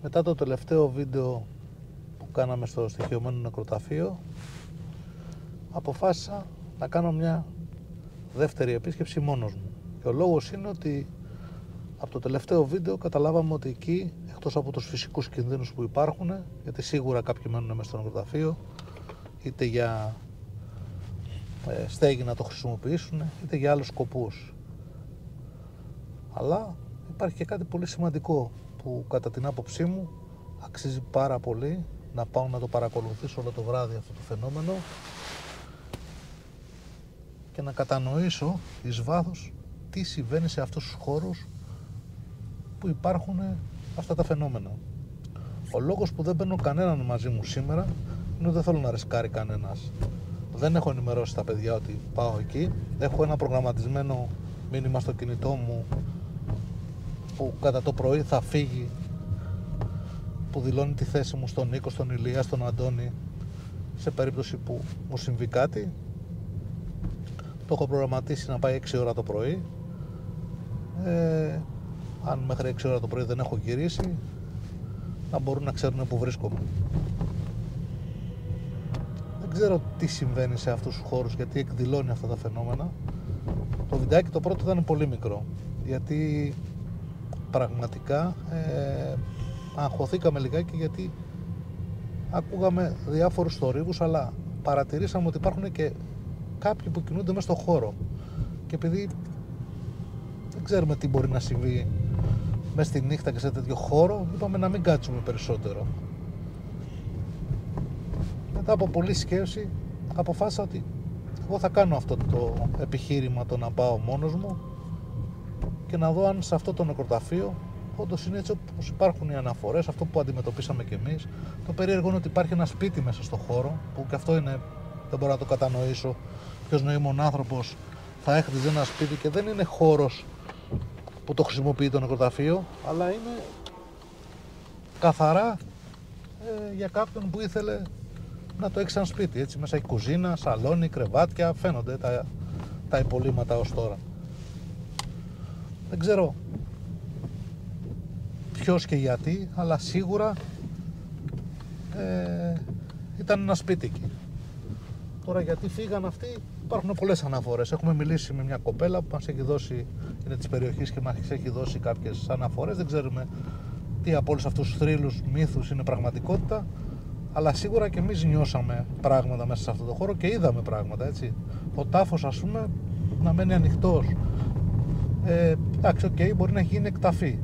Μετά το τελευταίο βίντεο που κάναμε στο στοιχειωμένο νεκροταφείο, αποφάσισα να κάνω μια δεύτερη επίσκεψη μόνος μου. Και ο λόγος είναι ότι από το τελευταίο βίντεο καταλάβαμε ότι εκεί, εκτός από τους φυσικούς κινδύνους που υπάρχουν, γιατί σίγουρα κάποιοι μένουν μέσα στο νεκροταφείο, είτε για στέγη να το χρησιμοποιήσουν, είτε για άλλους σκοπούς. Αλλά υπάρχει και κάτι πολύ σημαντικό που κατά την άποψή μου αξίζει πάρα πολύ να πάω να το παρακολουθήσω όλο το βράδυ αυτό το φαινόμενο και να κατανοήσω εις βάθος τι συμβαίνει σε αυτούς τους χώρους που υπάρχουν αυτά τα φαινόμενα. Ο λόγος που δεν παίρνω κανέναν μαζί μου σήμερα είναι ότι δεν θέλω να ρισκάρει κανένας. Δεν έχω ενημερώσει τα παιδιά ότι πάω εκεί. Έχω ένα προγραμματισμένο μήνυμα στο κινητό μου που κατά το πρωί θα φύγει, που δηλώνει τη θέση μου στον Νίκο, στον Ηλία, στον Αντώνη σε περίπτωση που μου συμβεί κάτι. Το έχω προγραμματίσει να πάει 6 ώρα το πρωί. Αν μέχρι 6 ώρα το πρωί δεν έχω γυρίσει, να μπορούν να ξέρουν που βρίσκομαι. Δεν ξέρω τι συμβαίνει σε αυτούς τους χώρους, γιατί εκδηλώνει αυτά τα φαινόμενα. Το βιντεάκι το πρώτο ήταν πολύ μικρό, γιατί πραγματικά αγχωθήκαμε λιγάκι, γιατί ακούγαμε διάφορους θορύβους, αλλά παρατηρήσαμε ότι υπάρχουν και κάποιοι που κινούνται μέσα στο χώρο, και επειδή δεν ξέρουμε τι μπορεί να συμβεί μέσα στη νύχτα και σε τέτοιο χώρο, είπαμε να μην κάτσουμε περισσότερο. Μετά από πολλή σκέψη αποφάσισα ότι εγώ θα κάνω αυτό το επιχείρημα, το να πάω μόνος μου και να δω αν σε αυτό το νεκροταφείο όντως είναι έτσι όπως υπάρχουν οι αναφορές, αυτό που αντιμετωπίσαμε κι εμείς. Το περίεργο είναι ότι υπάρχει ένα σπίτι μέσα στο χώρο, που και αυτό είναι, δεν μπορώ να το κατανοήσω. Ποιος νοήμων άνθρωπος θα έχτιζε ένα σπίτι και δεν είναι χώρος που το χρησιμοποιεί το νεκροταφείο, αλλά είναι καθαρά για κάποιον που ήθελε να το έχει σαν σπίτι. Έτσι, μέσα έχει κουζίνα, σαλόνι, κρεβάτια, φαίνονται τα υπολείμματα ως τώρα. Δεν ξέρω ποιος και γιατί, αλλά σίγουρα ήταν ένα σπίτι εκεί. Τώρα γιατί φύγαν αυτοί, υπάρχουν πολλές αναφορές. Έχουμε μιλήσει με μια κοπέλα που μας έχει δώσει, είναι της περιοχής και μας έχει δώσει κάποιες αναφορές. Δεν ξέρουμε τι από όλους αυτούς τους θρύλους, μύθους είναι πραγματικότητα, αλλά σίγουρα και εμείς νιώσαμε πράγματα μέσα σε αυτό το χώρο και είδαμε πράγματα, έτσι. Ο τάφος, ας πούμε, να μένει ανοιχτός. Εντάξει, μπορεί να γίνει εκταφή.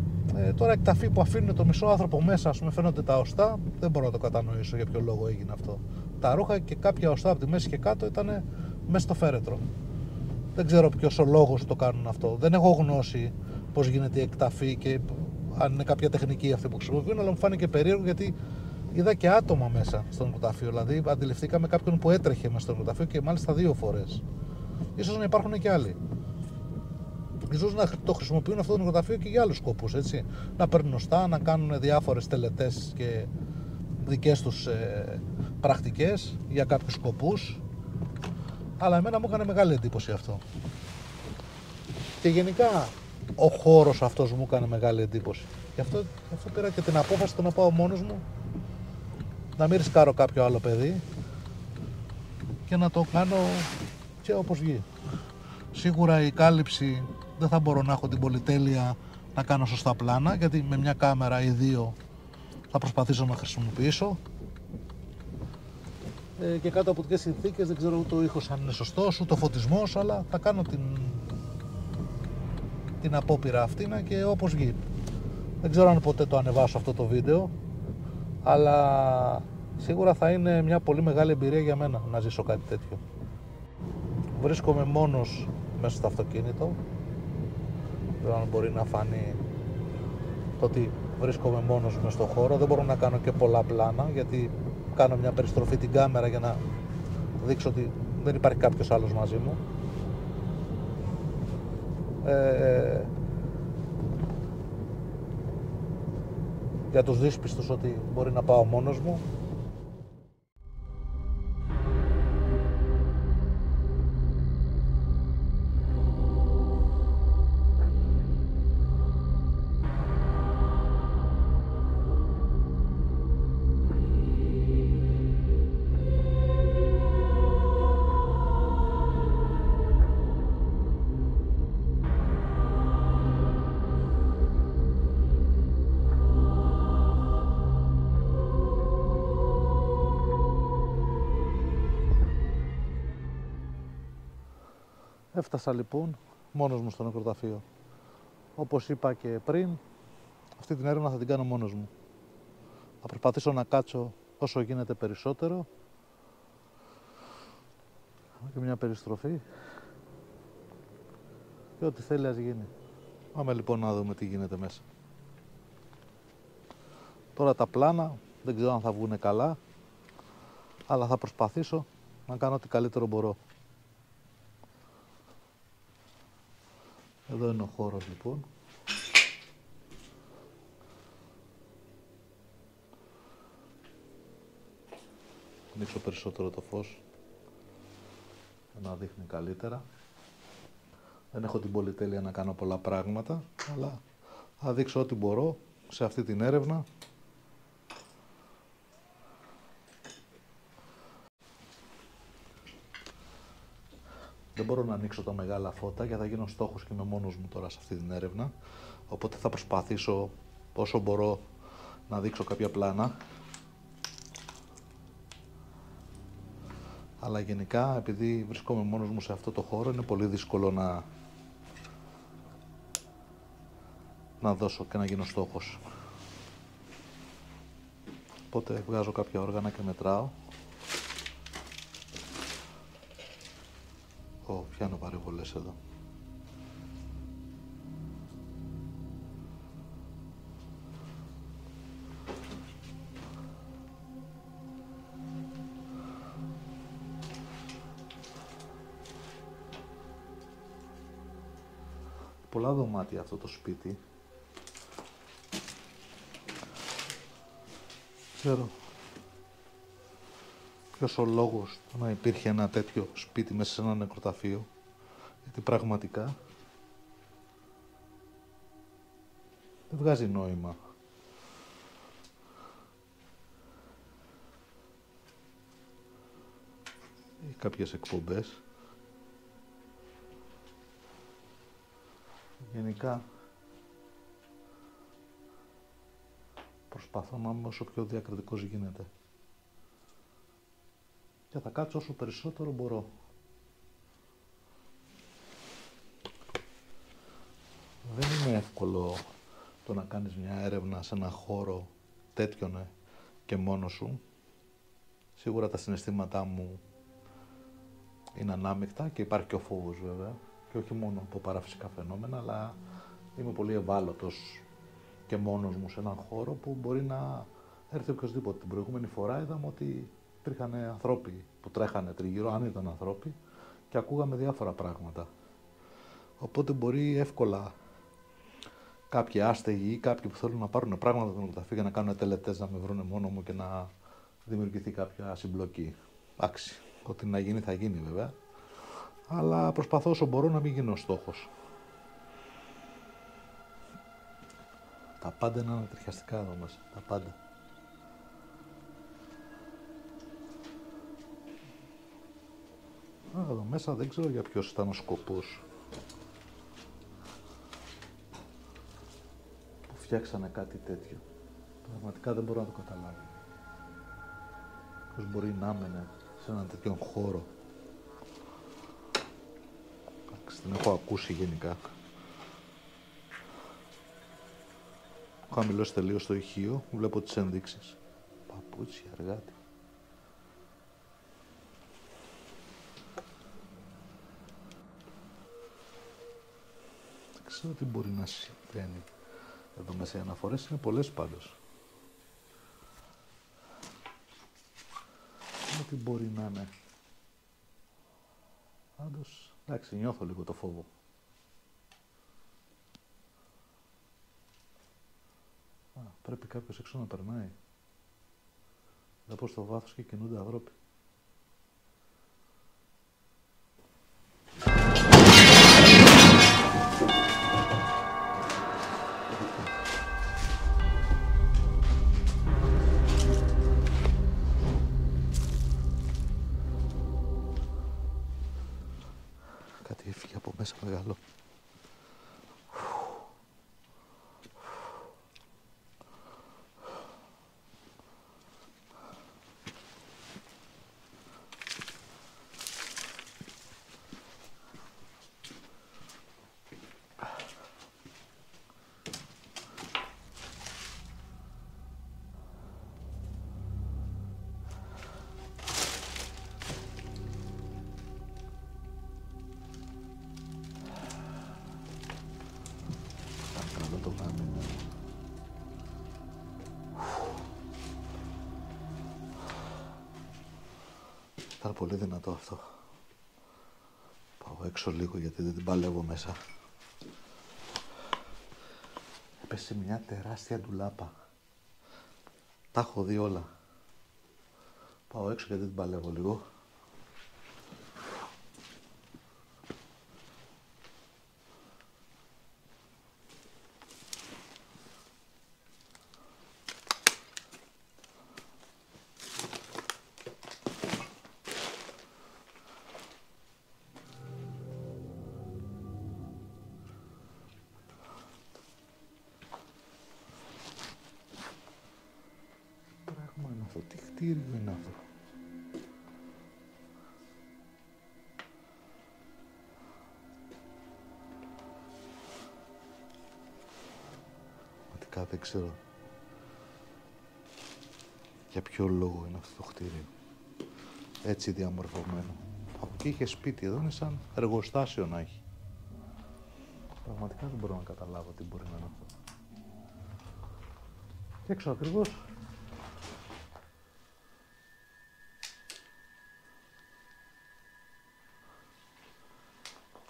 Τώρα εκταφή που αφήνουν το μισό άνθρωπο μέσα, ας πούμε, φαίνονται τα οστά, δεν μπορώ να το κατανοήσω για ποιο λόγο έγινε αυτό. Τα ρούχα και κάποια οστά από τη μέση και κάτω ήταν μέσα στο φέρετρο. Δεν ξέρω ποιος ο λόγος το κάνουν αυτό. Δεν έχω γνώση πώς γίνεται η εκταφή και αν είναι κάποια τεχνική αυτή που χρησιμοποιούν, αλλά μου φάνηκε περίεργο γιατί είδα και άτομα μέσα στο νεκροταφείο. Δηλαδή, αντιληφθήκαμε κάποιον που έτρεχε μέσα στο νεκροταφείο και μάλιστα 2 φορές. Ίσως να υπάρχουν και άλλοι. Ίσως να το χρησιμοποιούν αυτό το νεκροταφείο και για άλλους σκοπούς, έτσι. Να παίρνουν οστά, να κάνουν διάφορες τελετές και δικές τους πρακτικές για κάποιους σκοπούς. Αλλά εμένα μου έκανε μεγάλη εντύπωση αυτό. Και γενικά ο χώρος αυτός μου έκανε μεγάλη εντύπωση. Γι' αυτό πήρα και την απόφαση το να πάω μόνος μου, να μην ρισκάρω κάποιο άλλο παιδί και να το κάνω και όπως βγει. Σίγουρα η κάλυψη δεν θα μπορώ να έχω την πολυτέλεια να κάνω σωστά πλάνα, γιατί με μια κάμερα ή 2 θα προσπαθήσω να χρησιμοποιήσω, και κάτω από τέτοιες συνθήκες δεν ξέρω ούτε ο ήχος αν είναι σωστός, ούτε ο φωτισμός, αλλά θα κάνω την απόπειρα αυτή και όπως βγει. Δεν ξέρω αν ποτέ το ανεβάσω αυτό το βίντεο, αλλά σίγουρα θα είναι μια πολύ μεγάλη εμπειρία για μένα να ζήσω κάτι τέτοιο. Βρίσκομαι μόνος μέσα στο αυτοκίνητο. Δεν ξέρω αν μπορεί να φανεί το ότι βρίσκομαι μόνος μέσα στο χώρο. Δεν μπορώ να κάνω και πολλά πλάνα, γιατί κάνω μια περιστροφή την κάμερα για να δείξω ότι δεν υπάρχει κάποιος άλλος μαζί μου. Για τους δύσπιστους ότι μπορεί να πάω μόνος μου. Έφτασα λοιπόν μόνος μου στο νεκροταφείο. Όπως είπα και πριν, αυτή την έρευνα θα την κάνω μόνος μου. Θα προσπαθήσω να κάτσω όσο γίνεται περισσότερο. Και μια περιστροφή. Και ό,τι θέλει ας γίνει. Πάμε λοιπόν να δούμε τι γίνεται μέσα. Τώρα τα πλάνα δεν ξέρω αν θα βγουν καλά, αλλά θα προσπαθήσω να κάνω ό,τι καλύτερο μπορώ. Εδώ είναι ο χώρος λοιπόν. Ανοίξω περισσότερο το φως για να δείχνει καλύτερα. Δεν έχω την πολυτέλεια να κάνω πολλά πράγματα, αλλά θα δείξω ό,τι μπορώ σε αυτή την έρευνα. Δεν μπορώ να ανοίξω τα μεγάλα φώτα γιατί θα γίνω στόχος και είμαι μόνος μου τώρα σε αυτή την έρευνα. Οπότε θα προσπαθήσω όσο μπορώ να δείξω κάποια πλάνα. Αλλά γενικά, επειδή βρισκόμαι μόνος μου σε αυτό το χώρο, είναι πολύ δύσκολο να δώσω και να γίνω στόχος. Οπότε βγάζω κάποια όργανα και μετράω. Πιάνω παρεμβολές εδώ. Πολλά δωμάτια αυτό το σπίτι. Ξέρω ποιος ο λόγος να υπήρχε ένα τέτοιο σπίτι μέσα σε ένα νεκροταφείο. Γιατί πραγματικά δεν βγάζει νόημα. Έχει κάποιες εκπομπές. Γενικά προσπαθώ να είμαι όσο πιο διακριτικός γίνεται. Και θα κάτσω όσο περισσότερο μπορώ. Δεν είναι εύκολο το να κάνεις μια έρευνα σε ένα χώρο τέτοιον και μόνος σου. Σίγουρα τα συναισθήματά μου είναι ανάμεικτα και υπάρχει και ο φόβος βέβαια. Και όχι μόνο από παραφυσικά φαινόμενα, αλλά είμαι πολύ ευάλωτος και μόνος μου σε έναν χώρο που μπορεί να έρθει οποιοσδήποτε. Την προηγούμενη φορά είδαμε ότι υπήρχαν ανθρώποι που τρέχανε τριγύρω, αν ήταν ανθρώποι, και ακούγαμε διάφορα πράγματα. Οπότε μπορεί εύκολα κάποιοι άστεγοι ή κάποιοι που θέλουν να πάρουν πράγματα από το νεκροταφείο για να κάνουν τελετές να με βρουν μόνο μου και να δημιουργηθεί κάποια συμπλοκή. Εντάξει, ό,τι να γίνει θα γίνει βέβαια. Αλλά προσπαθώ όσο μπορώ να μην γίνω στόχος. Τα πάντα είναι ανατριχιαστικά εδώ μέσα. Τα πάντα. Εδώ μέσα δεν ξέρω για ποιος ήταν ο σκοπός που φτιάξανε κάτι τέτοιο. Πραγματικά δεν μπορώ να το καταλάβω. Ποιος μπορεί να έμενε σε έναν τέτοιον χώρο. Την έχω ακούσει γενικά. Έχω χαμηλώσει τελείως το ηχείο, βλέπω τις ενδείξεις. Παπούτσι, εργάτη. Δεν ξέρω τι μπορεί να συμβαίνει. Εδώ μέσα οι αναφορές είναι πολλές πάντως. Τι μπορεί να είναι. Πάντως, εντάξει, νιώθω λίγο το φόβο. Πρέπει κάποιος έξω να περνάει. Βλέπω στο βάθος και κινούνται ανθρώποι. Κάτι έφυγε από μέσα μεγάλο. Ήταν πολύ δυνατό αυτό. Πάω έξω λίγο γιατί δεν την παλεύω μέσα. Έπεσε μια τεράστια ντουλάπα. Τα έχω δει όλα. Πάω έξω γιατί δεν την παλεύω λίγο. Πράγμα είναι αυτό, τι κτίριο είναι αυτό. Ματικά δεν ξέρω για ποιο λόγο είναι αυτό το κτίριο. Έτσι διαμορφωμένο. Από εκεί είχε σπίτι, εδώ είναι σαν εργοστάσιο να έχει. Πραγματικά δεν μπορώ να καταλάβω τι μπορεί να είναι αυτό. Και έξω ακριβώς.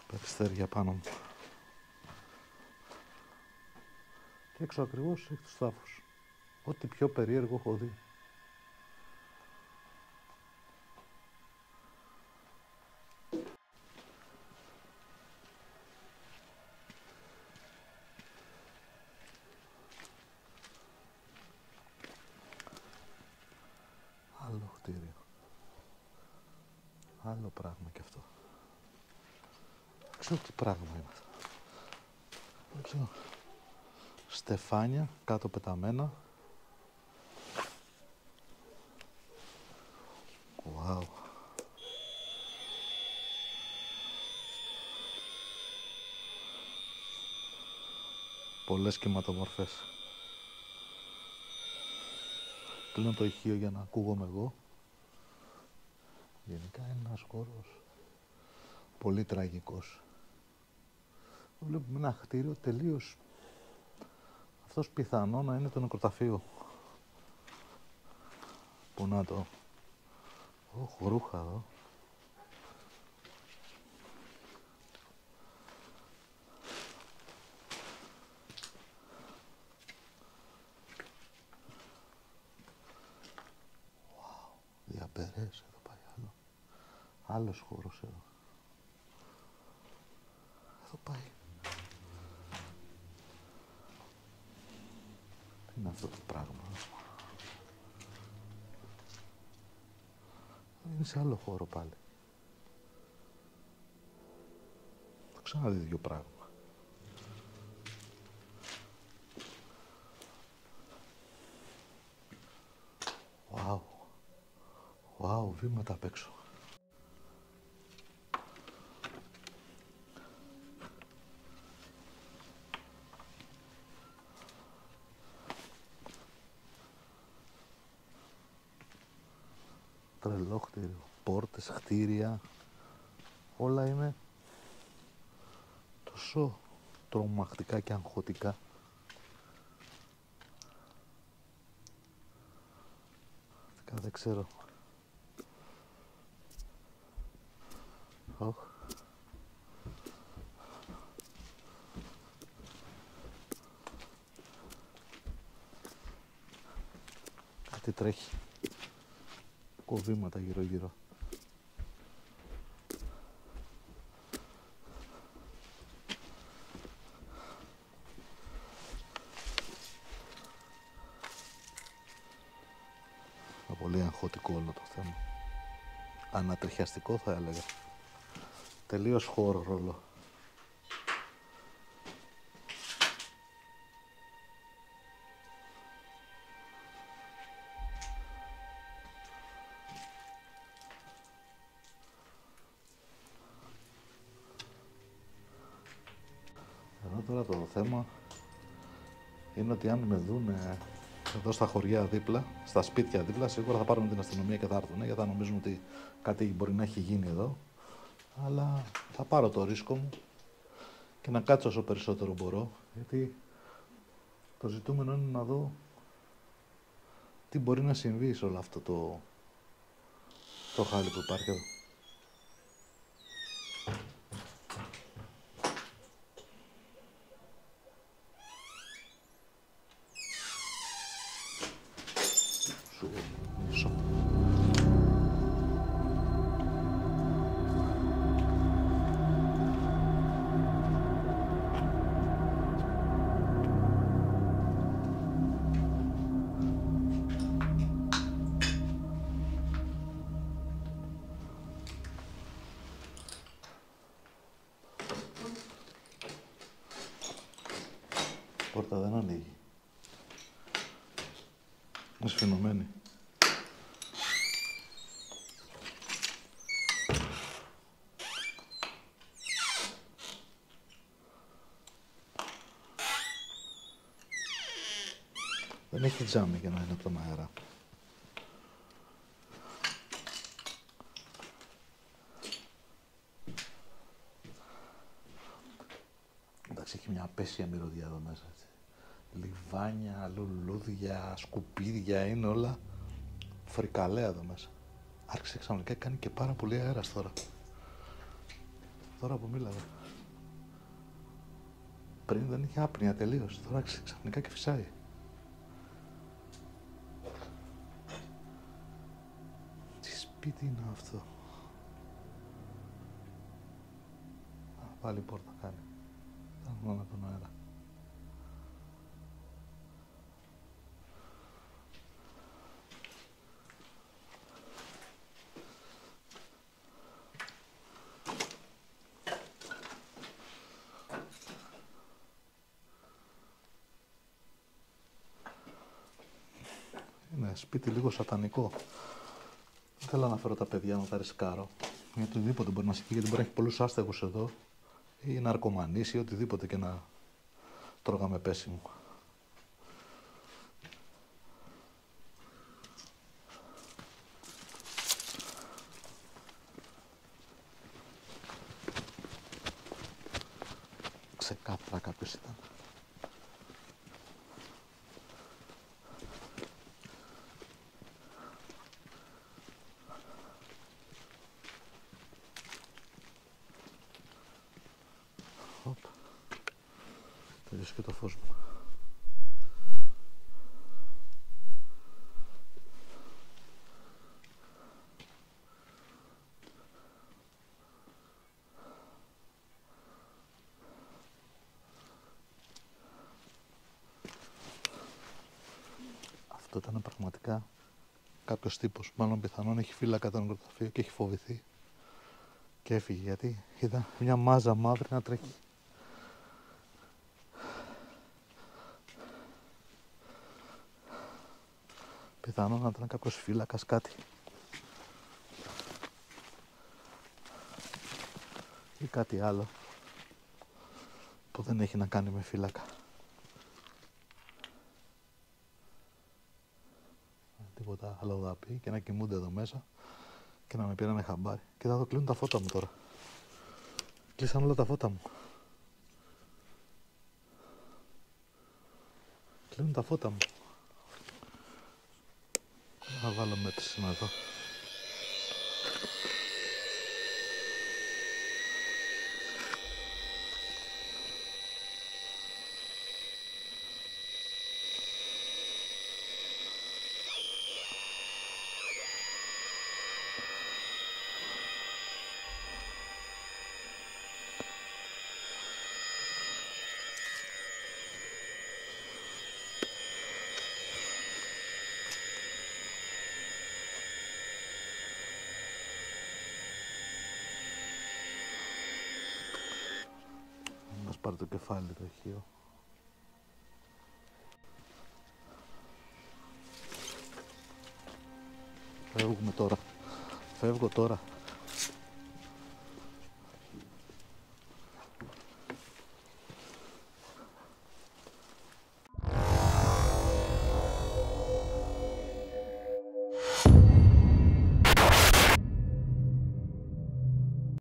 Περιστέρια πάνω μου. Και έξω ακριβώς έχει τους τάφους. Ό,τι πιο περίεργο έχω δει. Άλλο κτίριο. Άλλο πράγμα κι αυτό. Δεν ξέρω τι πράγμα είναι αυτό. Δεν ξέρω. Στεφάνια κάτω πεταμένα. Wow. Πολλές κυματομορφές. Κλείνω το ηχείο για να ακούγομαι εγώ. Γενικά είναι ένας χώρος πολύ τραγικός. Βλέπουμε ένα κτίριο τελείως. Αυτός πιθανό να είναι το νεκροταφείο. Πού να το. Ρούχα εδώ. Διαπερές, εδώ πάει άλλο. Άλλος χώρος εδώ. Εδώ πάει. Τι είναι αυτό το πράγμα. Είναι σε άλλο χώρο πάλι. Θα ξαναδεί δύο πράγμα. Wow. Wow, βήματα απ' έξω. Τρελό κτίριο. Πόρτες, κτίρια. Όλα είναι τόσο τρομακτικά και αγχωτικά. Δεν ξέρω. Κάτι τρέχει. Κοβήματα γύρω-γύρω. Πολύ αγχωτικό όλο το θέμα. Ανατριχιαστικό θα έλεγα. Τελείως χώρο ρόλο. Ενώ τώρα το θέμα είναι ότι αν με δουν εδώ στα χωριά δίπλα, στα σπίτια δίπλα, σίγουρα θα πάρουν την αστυνομία και θα έρθουν, γιατί θα νομίζουν ότι κάτι μπορεί να έχει γίνει εδώ. Αλλά θα πάρω το ρίσκο μου και να κάτσω όσο περισσότερο μπορώ, γιατί το ζητούμενο είναι να δω τι μπορεί να συμβεί σε όλο αυτό Το χάλι που υπάρχει εδώ. Μισό. Πόρτα δεν ανοίγει. Είναι σφινωμένη. Δεν έχει τζάμι για να είναι από τον αέρα. Εντάξει, έχει μια απέσια μυρωδιά εδώ μέσα, έτσι. Λιβάνια, λουλούδια, σκουπίδια, είναι όλα φρικαλέα εδώ μέσα. Άρχισε ξαφνικά και κάνει και πάρα πολύ αέρας τώρα. Τώρα που μίλαγα. Πριν δεν είχε άπνοια τελείως. Τώρα άρχισε ξαφνικά και φυσάει. Τι σπίτι είναι αυτό. Πάλι πόρτα κάνει. Θα μόνο τον αέρα. Είναι σπίτι λίγο σατανικό. Δεν θέλω να φέρω τα παιδιά να τα ρισκάρω. Για οτιδήποτε μπορεί να συμβεί, γιατί μπορεί να έχει πολλούς άστεγους εδώ, ή ναρκωμανείς ή οτιδήποτε και να τρώγαμε πέσιμο. Ξεκάθαρα κάποιος ήταν. Τελείωσε και το φως μου. Αυτό ήταν πραγματικά κάποιος τύπος. Μάλλον πιθανόν έχει φύλακα το νεκροταφείο και έχει φοβηθεί και έφυγε, γιατί είδα μια μάζα μαύρη να τρέχει. Πιθανόν να ήταν κάποιος φύλακας, κάτι. Ή κάτι άλλο που δεν έχει να κάνει με φύλακα. Τίποτα άλλο θα πει και να κοιμούνται εδώ μέσα και να με πήρανε χαμπάρι. Και θα το κλείνουν τα φώτα μου τώρα. Κλείσαν όλα τα φώτα μου. Κλείνουν τα φώτα μου. Να βάλω μέτρηση να δω. Μας πάρει το κεφάλι το ηχείο. Φεύγουμε τώρα. Φεύγω τώρα.